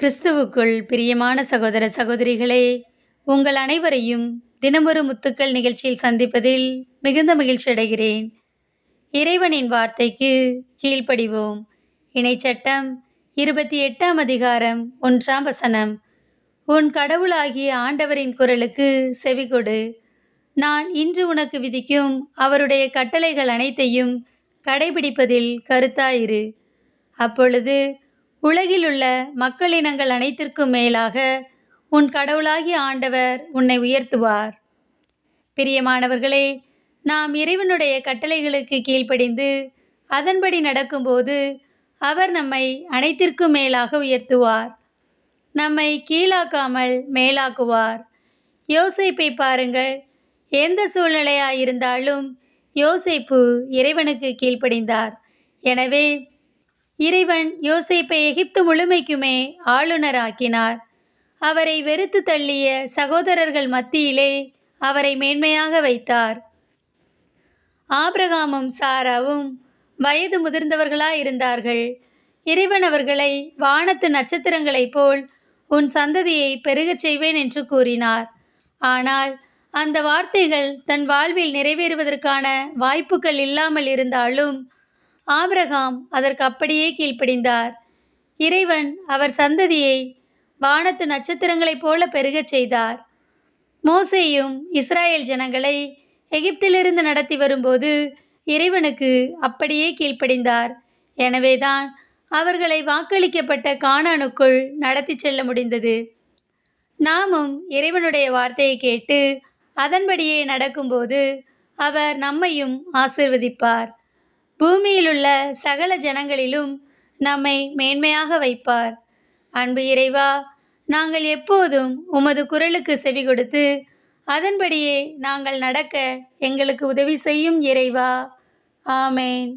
கிறிஸ்துவுக்குள் பிரியமான சகோதர சகோதரிகளே, உங்கள் அனைவரையும் தினமொரு முத்துக்கள் நிகழ்ச்சியில் சந்திப்பதில் மிகுந்த மகிழ்ச்சி அடைகிறேன். இறைவனின் வார்த்தைக்கு கீழ்ப்படிவோம். இணைச்சட்டம் 28ஆம் அதிகாரம் 1ஆம் வசனம். உன் கடவுளாகிய ஆண்டவரின் குரலுக்கு செவிகொடு. நான் இன்று உனக்கு விதிக்கும் அவருடைய கட்டளைகள் அனைத்தையும் கடைபிடிப்பதில் கருத்தாயிரு. அப்பொழுது உலகிலுள்ள மக்களினங்கள் அனைத்திற்கும் மேலாக உன் கடவுளாகிய ஆண்டவர் உன்னை உயர்த்துவார். பிரியமானவர்களே, நாம் இறைவனுடைய கட்டளைகளுக்கு கீழ்ப்படிந்து அதன்படி நடக்கும்போது அவர் நம்மை அனைத்திற்கும் மேலாக உயர்த்துவார். நம்மை கீழாக்காமல் மேலாக்குவார். யோசேப்பை பாருங்கள். எந்த சூழ்நிலையாயிருந்தாலும் யோசேப்பு இறைவனுக்கு கீழ்ப்படிந்தார். எனவே இறைவன் யோசேப்பை எகிப்து முழுமைக்குமே ஆளுநராக்கினார். அவரை வெறுத்து தள்ளிய சகோதரர்கள் மத்தியிலே அவரை மேன்மையாக வைத்தார். ஆபிரகாமும் சாராவும் வயது முதிர்ந்தவர்களாயிருந்தார்கள். இறைவன் அவர்களை வானத்து நட்சத்திரங்களைப் போல் உன் சந்ததியை பெருகச் செய்வேன் என்று கூறினார். ஆனால் அந்த வார்த்தைகள் தன் வாழ்வில் நிறைவேறுவதற்கான வாய்ப்புகள் இல்லாமல் இருந்தாலும் ஆபிரகாம் அதற்கு அப்படியே கீழ்ப்படிந்தார். இறைவன் அவர் சந்ததியை வானத்து நட்சத்திரங்களைப் போல பெருகச் செய்தார். மோசேயும் இஸ்ராயேல் ஜனங்களை எகிப்திலிருந்து நடத்தி வரும்போது இறைவனுக்கு அப்படியே கீழ்ப்படிந்தார். எனவேதான் அவர்களை வாக்களிக்கப்பட்ட கானானுக்குள் நடத்தி செல்ல முடிந்தது. நாமும் இறைவனுடைய வார்த்தையை கேட்டு அதன்படியே நடக்கும்போது அவர் நம்மையும் ஆசீர்வதிப்பார். பூமியிலுள்ள சகல ஜனங்களிலும் நம்மை மேன்மையாக வைப்பார். அன்பு இறைவா, நாங்கள் எப்போதும் உமது குரலுக்கு செவி கொடுத்து அதன்படியே நாங்கள் நடக்க எங்களுக்கு உதவி செய்யும் இறைவா. ஆமேன்.